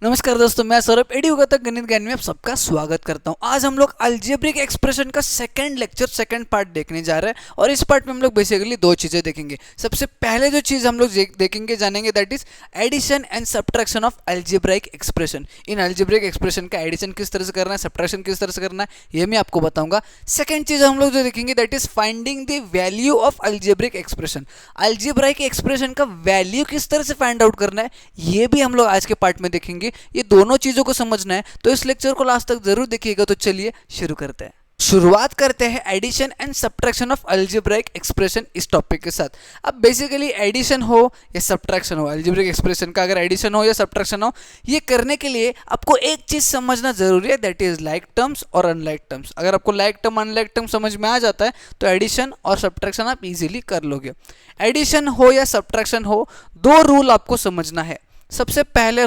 नमस्कार दोस्तों, मैं सौरभ एडुगतक गणित ज्ञान में आप सबका स्वागत करता हूं। आज हम लोग अलजेब्रिक एक्सप्रेशन का सेकंड लेक्चर सेकंड पार्ट देखने जा रहे हैं और इस पार्ट में हम लोग बेसिकली दो चीज़ें देखेंगे। सबसे पहले जो चीज़ हम लोग देखेंगे जानेंगे that is addition and subtraction of algebraic expression. इन अलजेब्रिक एक्सप्रेशन का एडिशन किस तरह से करना है, सब्ट्रैक्शन किस तरह से करना है, ये मैं आपको बताऊंगा। सेकेंड चीज़ हम लोग जो देखेंगे that is finding the value of algebraic expression. Algebraic expression का वैल्यू किस तरह से फाइंड आउट करना है, ये भी हम लोग आज के पार्ट में देखेंगे। ये दोनों चीजों को समझना है तो इस लेक्चर को लास्ट तक जरूर देखिएगा। तो चलिए शुरू करते हैं। शुरुआत करते हैं addition and subtraction of algebraic expression इस टॉपिक के साथ। अब बेसिकली एडिशन हो या सब्ट्रैक्शन हो, अलजेब्रिक एक्सप्रेशन का अगर एडिशन हो या सब्ट्रैक्शन हो, ये करने के लिए आपको एक चीज समझना जरूरी है, दैट इज लाइक टर्म्स और अनलाइक टर्म्स। अगर आपको लाइक टर्म अनलाइक टर्म समझ में आ जाता है तो एडिशन और सब्ट्रैक्शन आप इजीली कर लोगे। एडिशन हो या सब्ट्रैक्शन हो, दो रूल आपको समझना है। सबसे पहले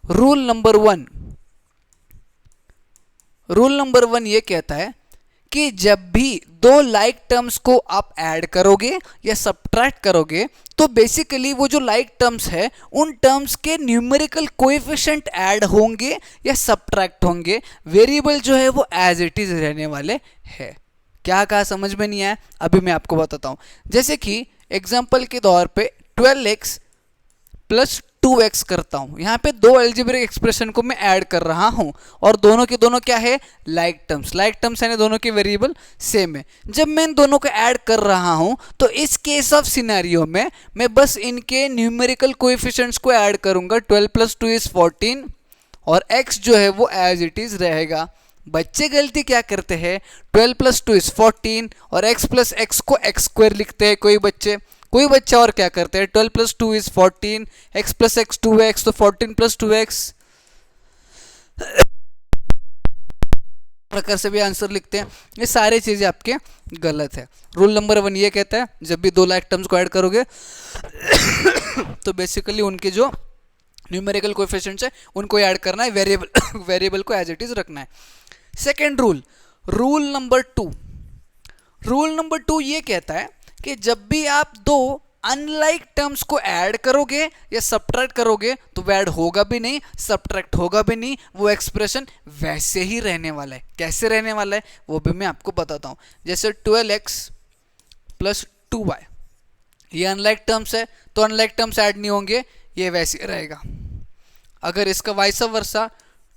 रूल नंबर वन ये कहता है कि जब भी दो लाइक टर्म्स को आप ऐड करोगे या सब्ट्रैक्ट करोगे तो बेसिकली वो जो लाइक टर्म्स है उन टर्म्स के न्यूमेरिकल कोएफिशिएंट ऐड होंगे या सब्ट्रैक्ट होंगे। वेरिएबल जो है वो एज इट इज रहने वाले है। क्या कहा, समझ में नहीं आया? अभी मैं आपको बताता हूं। जैसे कि एग्जांपल के तौर पे 12x प्लस 2x करता हूं। यहां पे दो अलजेब्रिक एक्सप्रेशन को मैं ऐड कर रहा हूं और दोनों के दोनों क्या है, लाइक टर्म्स यानी दोनों के वेरिएबल सेम है। जब मैं इन दोनों को ऐड कर रहा हूं तो इस केस ऑफ सिनेरियो में मैं बस इनके न्यूमेरिकल कोएफिशिएंट्स को ऐड करूंगा। 12 प्लस 2 इज 14 और x जो है वो एज इट इज रहेगा। बच्चे गलती क्या करते हैं, 12 प्लस 2 इज 14 और x प्लस x को x स्क्वायर लिखते हैं। कोई बच्चा और क्या करते हैं, 12 plus 2 is 14, x plus x 2x, तो 14 प्लस 2x प्रकार से भी आंसर लिखते हैं। ये सारी चीजें आपके गलत है। रूल नंबर वन ये कहता है जब भी दो लाइक टर्म्स को ऐड करोगे तो बेसिकली उनके जो न्यूमेरिकल कोएफिशिएंट्स है उनको ऐड करना है, वेरिएबल को एज इट इज रखना है। सेकेंड रूल नंबर टू ये कहता है कि जब भी आप दो अनलाइक टर्म्स को ऐड करोगे या सब्ट्रैक्ट करोगे तो वो ऐड होगा भी नहीं, सब्ट्रैक्ट होगा भी नहीं, वो एक्सप्रेशन वैसे ही रहने वाला है। कैसे रहने वाला है वो भी मैं आपको बताता हूं। जैसे 12x प्लस 2y, ये अनलाइक टर्म्स है तो अनलाइक टर्म्स ऐड नहीं होंगे, ये वैसे ही रहेगा। अगर इसका vice versa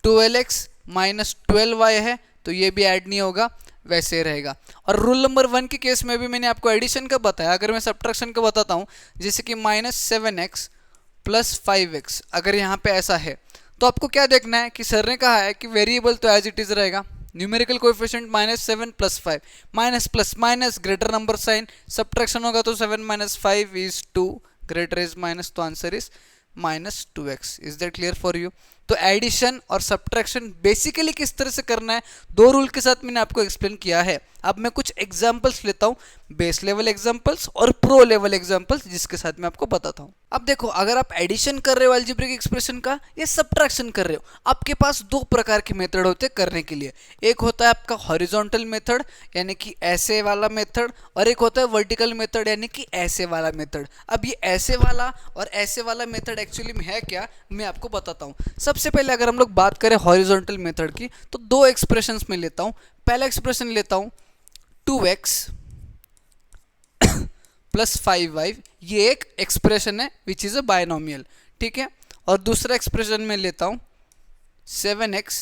12x minus 12y है तो ये भी ऐड नहीं होगा, वैसे रहेगा। और रूल नंबर वन के केस में भी मैंने आपको एडिशन का बताया। अगर मैं सब्ट्रैक्शन का बताता हूं, जैसे कि माइनस 7x प्लस 5x, अगर यहाँ पे ऐसा है तो आपको क्या देखना है कि सर ने कहा है कि वेरिएबल तो एज इट इज रहेगा, numerical coefficient -7 plus 5, minus plus minus greater number sign, subtraction होगा तो 7 minus 5 is 2, greater is minus, तो answer is -2x। Is that clear for you? तो एडिशन और सब्ट्रैक्शन बेसिकली किस तरह से करना है, दो रूल के साथ मैंने आपको एक्सप्लेन किया है। अब मैं कुछ एग्जांपल्स लेता हूं, बेस लेवल एग्जांपल्स और प्रो लेवल एग्जांपल्स, जिसके साथ मैं आपको बताता हूं। अब देखो, अगर आप एडिशन कर रहे हो अलजेब्रिक एक्सप्रेशन का या सब्ट्रैक्शन कर रहे हो, आपके पास दो प्रकार के मेथड होते हैं करने के लिए। एक होता है आपका हॉरिजॉन्टल मेथड यानी कि ऐसे वाला मेथड, और एक होता है वर्टिकल मेथड यानी कि ऐसे वाला मेथड। अब ये ऐसे वाला और ऐसे वाला मेथड एक्चुअली में है क्या, मैं आपको बताता हूं। सबसे पहले अगर हम लोग बात करें हॉरिजॉन्टल मेथड की तो दो एक्सप्रेशंस में लेता हूं। पहला एक्सप्रेशन लेता हूं 2x प्लस 5y, ये एक एक्सप्रेशन है विच इज अ बायनोमियल, ठीक है। और दूसरा एक्सप्रेशन में लेता हूं 7x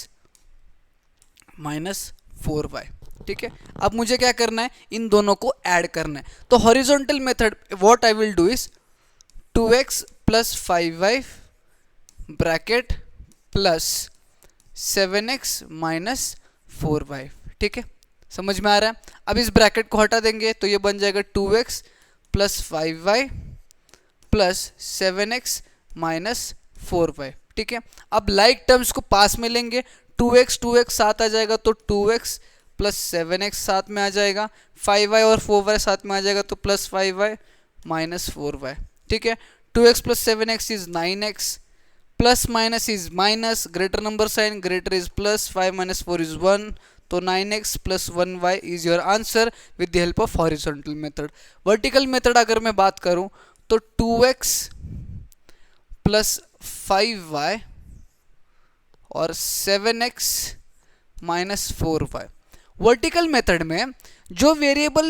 माइनस 4y, ठीक है। अब मुझे क्या करना है, इन दोनों को ऐड करना है। तो horizontal method what I will do is 2x plus 5y bracket plus 7x minus 4y, ठीक है। समझ में आ रहा है? अब इस ब्रैकेट को हटा देंगे तो ये बन जाएगा 2x plus 5y plus 7x minus 4y, ठीक है। अब लाइक टर्म्स को पास में लेंगे, 2x साथ आ जाएगा तो 2x प्लस 7x साथ में आ जाएगा, 5y और 4y साथ में आ जाएगा तो प्लस 5y माइनस 4y, ठीक है। 2x plus 7x is 9x, plus minus is minus, greater number sign, greater is plus, 5 minus 4 is 1, तो 9x plus 1y is your answer with the help of horizontal method. Vertical method अगर मैं बात करूं तो 2x plus 5y और 7x minus 4y। Vertical method में जो variable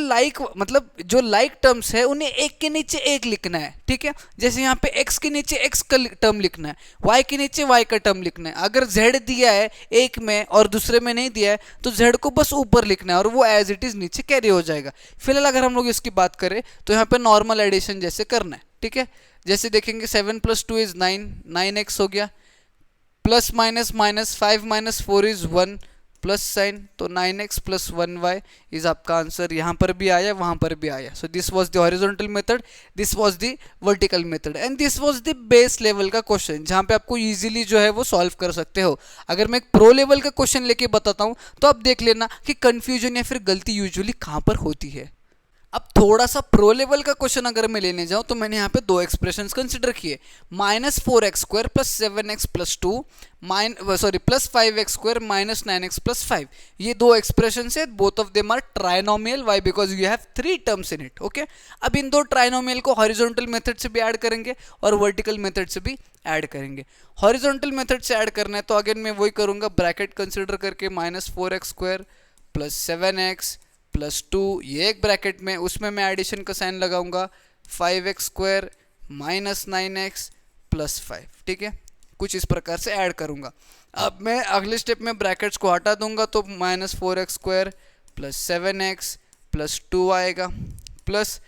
मतलब जो लाइक टर्म्स है उन्हें एक के नीचे एक लिखना है, ठीक है। जैसे यहाँ पे x के नीचे x का टर्म लिखना है, y के नीचे y का टर्म लिखना है। अगर z दिया है एक में और दूसरे में नहीं दिया है तो z को बस ऊपर लिखना है और वो एज इट इज नीचे कैरी हो जाएगा। फिलहाल अगर हम लोग इसकी बात करें तो यहाँ पे नॉर्मल एडिशन जैसे करना है, ठीक है। जैसे देखेंगे 7 + 2 = 9, 9x हो गया, plus minus minus 5 - 4 = 1, plus sign, तो 9x + 1y इज आपका आंसर। यहाँ पर भी आया, वहाँ पर भी आया। So this was the horizontal method, this was the vertical method and this was the base level का क्वेश्चन, जहाँ पे आपको इजीली जो है वो सॉल्व कर सकते हो। अगर मैं एक प्रो लेवल का क्वेश्चन लेके बताता हूँ तो आप देख लेना कि कंफ्यूजन या फिर गलती यूजुअली कहाँ पर होती है। अब थोड़ा सा प्रो लेवल का क्वेश्चन अगर मैं लेने जाऊं तो मैंने यहाँ पे दो एक्सप्रेशंस कंसिडर किए, -4x² + 7x + 2 plus 5x² - 9x + 5। ये दो एक्सप्रेशन है, both of them are trinomial. Why? Because you have 3 terms in it. Okay, अब इन दो ट्राइनोमियल को हॉरिजॉन्टल मेथड से भी ऐड करेंगे और वर्टिकल मेथड से भी ऐड करेंगे। हॉरिजॉन्टल मेथड से ऐड करना है तो अगेन मैं वही करूंगा, ब्रैकेट कंसिडर करके -4x² + 7x + 2, ये एक ब्रैकेट में, उसमें मैं एडिशन का साइन लगाऊंगा, 5x² - 9x + 5, ठीक है। कुछ इस प्रकार से ऐड करूंगा। अब मैं अगले स्टेप में ब्रैकेट्स को हटा दूंगा तो -4x² + 7x + 2 आएगा, प्लस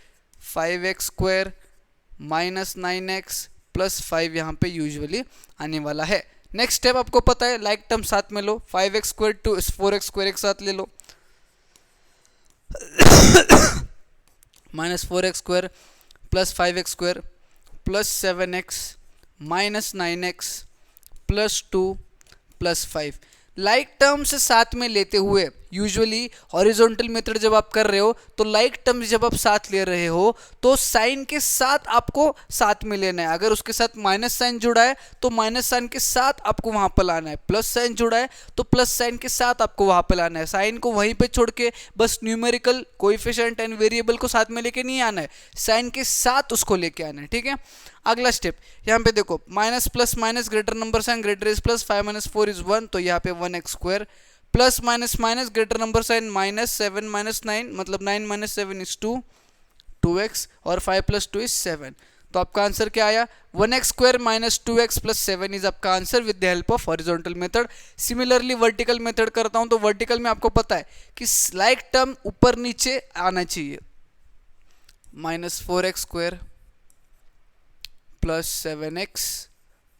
5x² - 9x + 5 यहाँ पे यूजुअली आने वाला है। नेक्स्ट स्टेप आपको पता है, लाइक टर्म साथ में लो, 5x² 4x² एक साथ ले लो, -4x² + 5x² + 7x - 9x + 2 + 5। Like term से साथ में लेते हुए, यूजुअली हॉरिजॉन्टल मेथड जब आप कर रहे हो तो लाइक टर्म्स जब आप साथ ले रहे हो तो साइन के साथ आपको साथ में लेना है। अगर उसके साथ माइनस साइन जुड़ा है तो माइनस साइन के साथ आपको वहां पर लाना है, प्लस साइन जुड़ा है तो प्लस साइन के साथ आपको वहां पर लाना है। साइन को वहीं पे छोड़ के बस न्यूमेरिकल कोएफिशिएंट एंड वेरिएबल को साथ में लेके नहीं आना है, साइन के साथ उसको लेके आना है, ठीक है। अगला स्टेप यहाँ पे देखो, minus plus minus greater number sign greater is plus, 5 - 4 = 1, तो यहाँ पे 1x², plus minus minus greater number sign -7 - 9, मतलब 9 - 7 = 2, 2x, और 5 + 2 = 7। तो आपका आंसर क्या आया? 1x² - 2x + 7 इज आपका answer with the help of horizontal method. Similarly vertical method करता हूं तो वर्टिकल में आपको पता है कि लाइक टर्म ऊपर नीचे आना चाहिए, -4x² + 7x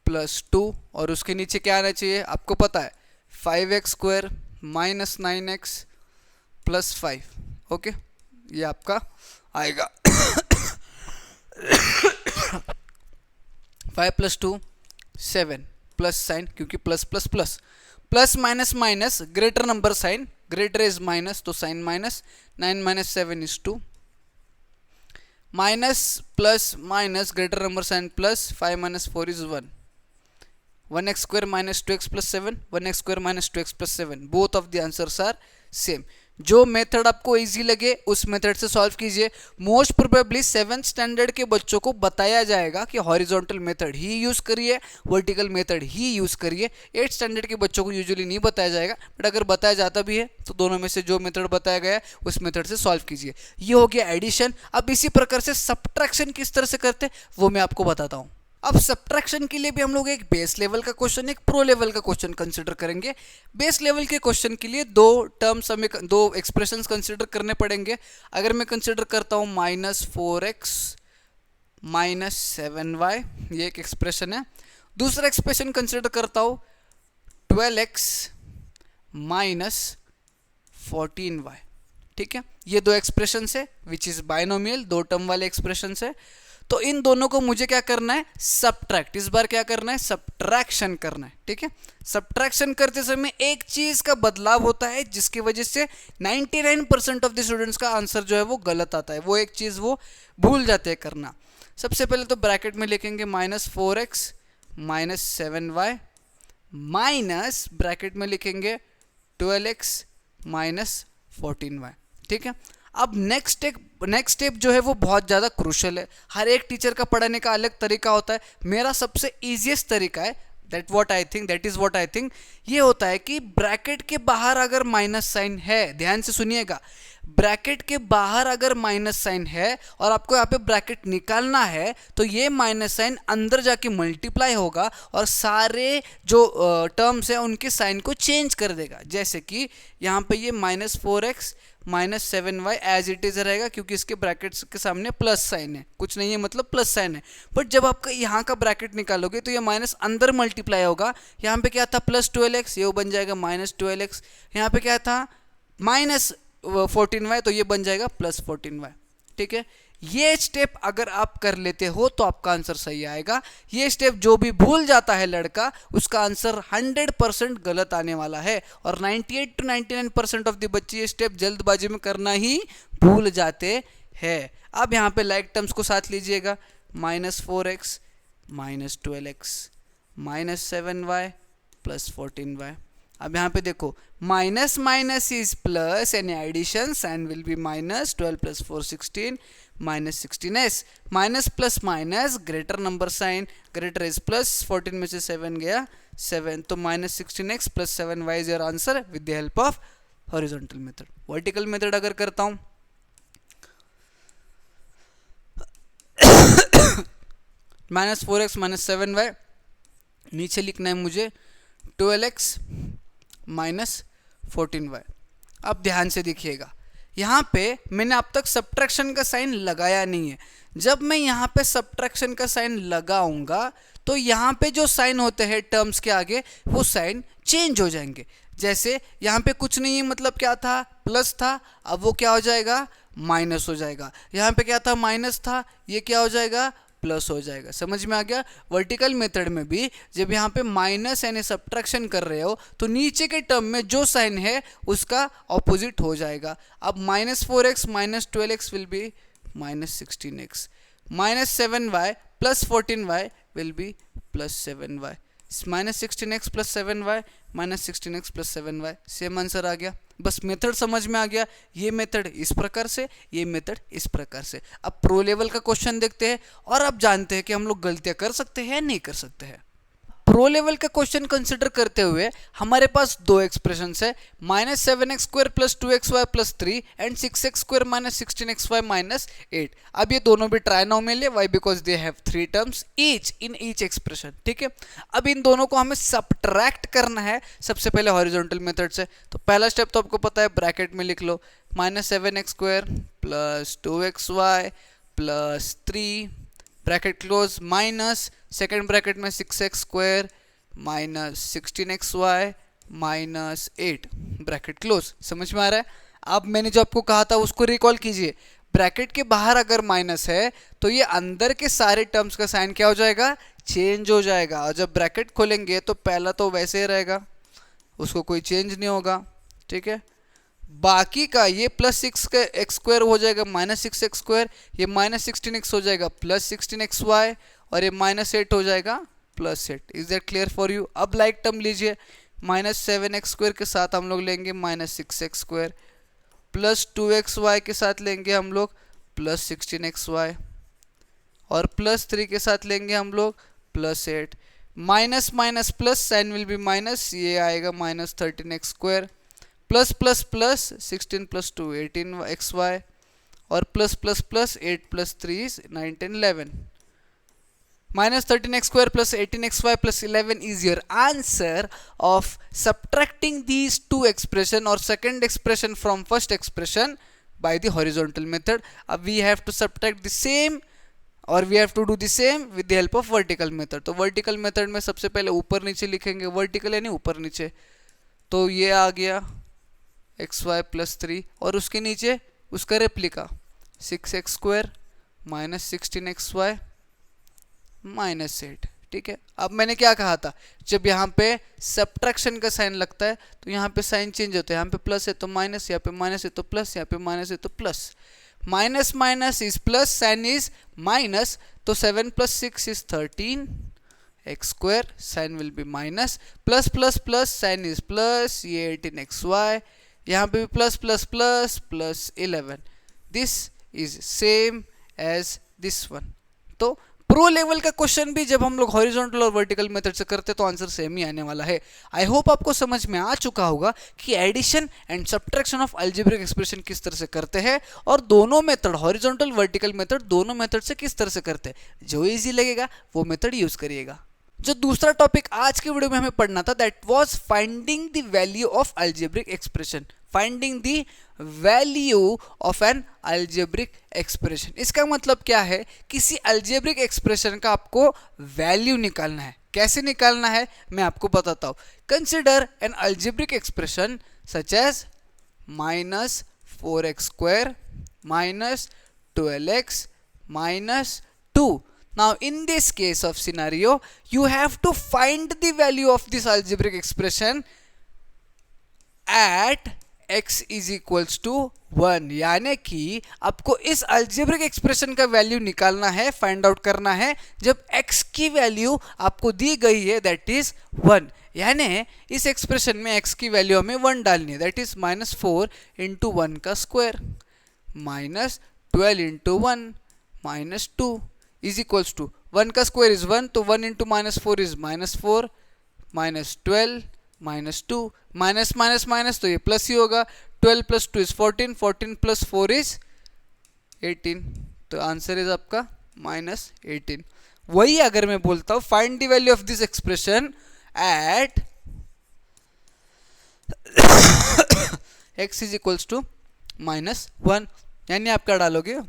+ 2, और उसके नीचे क्या आना चाहिए आपको पता है, 5x² - 9x + 5। ओके, ये आपका आएगा 5 + 2 7 प्लस साइन, क्योंकि plus plus plus, plus minus minus greater number sign, greater is minus तो sign minus, 9 - 7 = 2, minus plus minus greater number sign plus, 5 - 4 = 1, 1x² - 2x + 7, 1x² - 2x + 7, both of the answers are same. जो method आपको easy लगे उस method से solve कीजिए। Most probably 7th standard के बच्चों को बताया जाएगा कि हॉरिजॉन्टल मेथड ही यूज करिए, वर्टिकल मेथड ही यूज करिए। 8th स्टैंडर्ड के बच्चों को यूजुअली नहीं बताया जाएगा, बट अगर बताया जाता भी है तो दोनों में से जो मेथड बताया गया है उस मेथड से सॉल्व कीजिए। ये हो गया एडिशन। अब इसी प्रकार से सब्ट्रैक्शन किस तरह से करते वो मैं आपको बताता हूँ। अब सब्ट्रैक्शन के लिए भी हम लोग एक बेस लेवल का क्वेश्चन, एक प्रो लेवल का क्वेश्चन कंसिडर करेंगे। बेस लेवल के क्वेश्चन के लिए दो टर्म्स हमें, दो एक्सप्रेशंस कंसिडर करने पड़ेंगे। अगर मैं कंसिडर करता हूँ -4x - 7y, ये एक एक्सप्रेशन है। दूसरा एक्सप्रेशन कंसिडर करता हूँ 12x - 14y, ठीक है। ये दो एक्सप्रेशंस है विच इज बाइनोमियल, दो टर्म वाले एक्सप्रेशंस है। तो इन दोनों को मुझे क्या करना है, सब्ट्रैक्ट। इस बार क्या करना है, सब्ट्रैक्शन करना है, ठीक है। सब्ट्रैक्शन करते समय एक चीज का बदलाव होता है जिसकी वजह से 99% ऑफ द स्टूडेंट्स का आंसर जो है वो गलत आता है। वो एक चीज वो भूल जाते हैं करना। सबसे पहले तो ब्रैकेट में लिखेंगे -4x - 7y माइनस ब्रैकेट में लिखेंगे 12x - 14y, ठीक है। अब नेक्स्ट स्टेप जो है वो बहुत ज़्यादा क्रूशल है। हर एक टीचर का पढ़ाने का अलग तरीका होता है। मेरा सबसे ईजीएस्ट तरीका है that is what I think. ये होता है कि ब्रैकेट के बाहर अगर माइनस साइन है, ध्यान से सुनिएगा, ब्रैकेट के बाहर अगर माइनस साइन है और आपको यहाँ पे ब्रैकेट निकालना है तो ये माइनस साइन अंदर जाके मल्टीप्लाई होगा और सारे जो टर्म्स है उनके साइन को चेंज कर देगा। जैसे कि यहाँ पे ये -4x -7y as it is रहेगा, क्योंकि इसके ब्रैकेट्स के सामने प्लस साइन है, कुछ नहीं है मतलब प्लस साइन है। बट जब आपका यहाँ का ब्रैकेट निकालोगे तो ये माइनस अंदर मल्टीप्लाई होगा। यहाँ पे क्या था +12x, ये बन जाएगा -12x। यहाँ पे क्या था -14y, तो ये बन जाएगा +14y। ठीक है, ये स्टेप अगर आप कर लेते हो तो आपका आंसर सही आएगा। ये स्टेप जो भी भूल जाता है लड़का, उसका आंसर 100% गलत आने वाला है। और 98 to 99% ऑफ द बच्चे ये स्टेप जल्दबाजी में करना ही भूल जाते हैं। अब यहाँ पे लाइक टर्म्स को साथ लीजिएगा, -4x -12x -7y +14y। अब यहाँ पे देखो माइनस माइनस इज प्लस, यानी addition, sign will be -12 + 4 16 -16s। Minus plus minus greater number sign, greater is plus, 14 में से 7 गया 7, तो -16x + 7y is your answer with the help of horizontal method. Vertical method अगर करता हूं -4x -7y, नीचे लिखना है मुझे 12x -14y। अब ध्यान से देखिएगा, यहाँ पे मैंने अब तक सब्ट्रैक्शन का साइन लगाया नहीं है। जब मैं यहाँ पे सब्ट्रैक्शन का साइन लगाऊंगा तो यहाँ पे जो साइन होते हैं टर्म्स के आगे, वो साइन चेंज हो जाएंगे। जैसे यहाँ पे कुछ नहीं है, मतलब क्या था, प्लस था, अब वो क्या हो जाएगा, माइनस हो जाएगा। यहाँ पे क्या था, माइनस था, ये क्या हो जाएगा, प्लस हो जाएगा। समझ में आ गया। वर्टिकल मेथड में भी जब यहाँ पे माइनस यानी सब्ट्रैक्शन कर रहे हो तो नीचे के टर्म में जो साइन है उसका ऑपोजिट हो जाएगा। अब -4x -12x will be -16x, -7y +14y will be +7y, -16x +7y -16x +7y, same answer आ गया। बस मेथड समझ में आ गया। ये मेथड इस प्रकार से, ये मेथड इस प्रकार से। अब प्रो लेवल का क्वेश्चन देखते हैं और अब जानते हैं कि हम लोग गलतियां कर सकते हैं नहीं कर सकते हैं। प्रो लेवल का क्वेश्चन कंसिडर करते हुए हमारे पास दो एक्सप्रेशंस है, -7x² + 2xy + 3 and 6x² - 16xy - 8। अब ये दोनों भी ट्राइनोमियल है, why because they have 3 terms each in each expression. ठीक है, अब इन दोनों को हमें सब्ट्रैक्ट करना है सबसे पहले हॉरिजॉन्टल मेथड से। तो पहला स्टेप तो आपको पता है, ब्रैकेट में लिख लो -7x² + 2xy + 3 bracket close, minus second bracket में 6x² - 16xy - 8 ब्रैकेट क्लोज। समझ में आ रहा है। अब मैंने जो आपको कहा था उसको रिकॉल कीजिए। ब्रैकेट के बाहर अगर माइनस है तो ये अंदर के सारे टर्म्स का साइन क्या हो जाएगा, चेंज हो जाएगा। और जब ब्रैकेट खोलेंगे तो पहला तो वैसे ही रहेगा, उसको कोई चेंज नहीं होगा। ठीक है, बाकी का ये +6x² हो जाएगा -6x², ये -16x हो जाएगा +16xy, और ये -8 हो जाएगा +8। Is that clear for you. अब लाइक टर्म लीजिए, -7x² के साथ हम लोग लेंगे -6x², +2xy के साथ लेंगे हम लोग +16xy, और +3 के साथ लेंगे हम लोग +8। Minus minus plus, sign will be minus, ये आएगा -13x², plus plus plus 16 + 2 18xy, और plus plus plus 8 + 3 is 9 10 11। -13x² + 18xy + 11 is your answer of subtracting these two expression or second expression from first expression by the horizontal method. We have to subtract the same और we have to do the same with the help of vertical method. तो vertical method में सबसे पहले ऊपर नीचे लिखेंगे, vertical यानी ऊपर नीचे, तो ये आ गया xy + 3, और उसके नीचे उसका रेप्लिका 6x² - 16xy - 8। ठीक है, अब मैंने क्या कहा था, जब यहाँ पे सब्ट्रैक्शन का साइन लगता है तो यहाँ पे साइन चेंज होता है। यहाँ पे प्लस है तो माइनस, यहाँ पे माइनस है तो प्लस, यहाँ पे माइनस है तो plus. Minus minus is plus, sign is minus, तो 7 + 6 is 13 x², sign will be minus, plus plus plus sign is plus, ये 18xy, यहाँ पे भी plus plus plus plus 11। This is same as this one. तो pro level का question भी जब हम लोग हॉरिजॉन्टल और वर्टिकल मेथड से करते तो आंसर सेम ही आने वाला है। आई होप आपको समझ में आ चुका होगा कि addition and subtraction of algebraic expression किस तरह से करते हैं और दोनों मेथड हॉरिजॉन्टल वर्टिकल मेथड दोनों मेथड से किस तरह से करते हैं। जो इजी लगेगा वो मेथड यूज करिएगा। जो दूसरा टॉपिक आज के वीडियो में हमें पढ़ना था that was finding the value of algebraic expression. Finding the value of N algebraic expression, इसका मतलब क्या है, किसी अलजेब्रिक एक्सप्रेशन का आपको वैल्यू निकालना है। कैसे निकालना है मैं आपको बताता हूं। Consider an algebraic expression such as -4x² -12x -2. Now in this case of scenario you have to find the value of this algebraic expression at x is equals to 1, यानी कि आपको इस अल्जेब्रिक एक्सप्रेशन का value निकालना है, find out करना है जब x की वैल्यू आपको दी गई है दैट इज 1। यानी इस एक्सप्रेशन में x की वैल्यू हमें 1 डालनी है दैट इज -4 इंटू 1 का square -12 into 1 -2 is equals to 1 का स्क्वायर इज 1 तो 1 into -4 is -4 -12 -2 minus minus minus तो ये प्लस ही होगा। 12 + 2 इज 14 14 + 4 इज 18 तो आंसर इज आपका -18। वही अगर मैं बोलता हूं find the value of this expression at x is equals to -1, यानी आप क्या डालोगे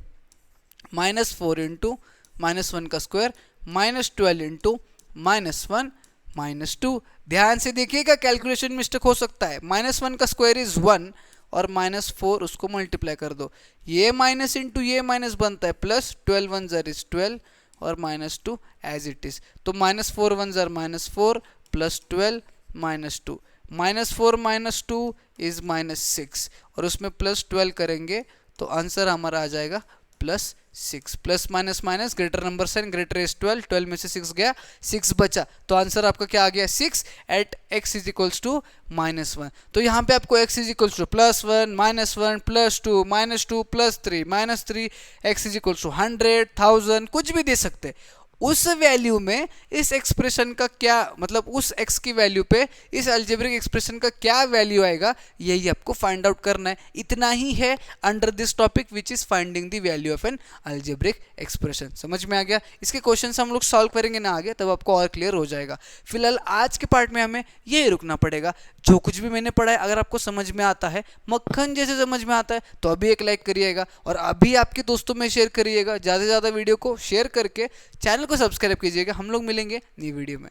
-4 इंटू -1 का स्क्वायर -12 इंटू -1 -2। ध्यान से देखिएगा कैलकुलेशन मिस्टेक हो सकता है। -1 का स्क्वायर इज 1 और -4 उसको मल्टीप्लाई कर दो, ये माइनस इंटू ये माइनस बनता है प्लस, 12 1 ज़र इज 12 और -2 एज इट इज। तो -4 1 ज़र -4 प्लस 12 -2 -4 -2 इज -6 और उसमें प्लस 12 करेंगे तो आंसर हमारा आ जाएगा +6। Plus minus minus greater number sign, greater is 12, 12 में से 6 गया 6 बचा तो आंसर आपका क्या आ गया 6 at x is equals to -1। तो यहाँ पे आपको x is equals to +1 -1 +2 -2 +3 -3 x is equals to 100 1000 कुछ भी दे सकते। उस वैल्यू में इस एक्सप्रेशन का क्या मतलब, उस x की वैल्यू पे इस अलजेब्रिक एक्सप्रेशन का क्या वैल्यू आएगा यही आपको फाइंड आउट करना है। इतना ही है under this topic which is finding the value of N algebraic expression. समझ में आ गया? इसके क्वेश्चन हम लोग सॉल्व करेंगे ना आगे, तब आपको और क्लियर हो जाएगा। फिलहाल आज के पार्ट में हमें यही रुकना पड़ेगा। जो कुछ भी मैंने पढ़ा है अगर आपको समझ में आता है, मक्खन जैसे समझ में आता है, तो अभी एक लाइक करिएगा और अभी आपके दोस्तों में शेयर करिएगा। ज़्यादा से ज़्यादा वीडियो को शेयर करके चैनल को सब्सक्राइब कीजिएगा। हम लोग मिलेंगे नई वीडियो में।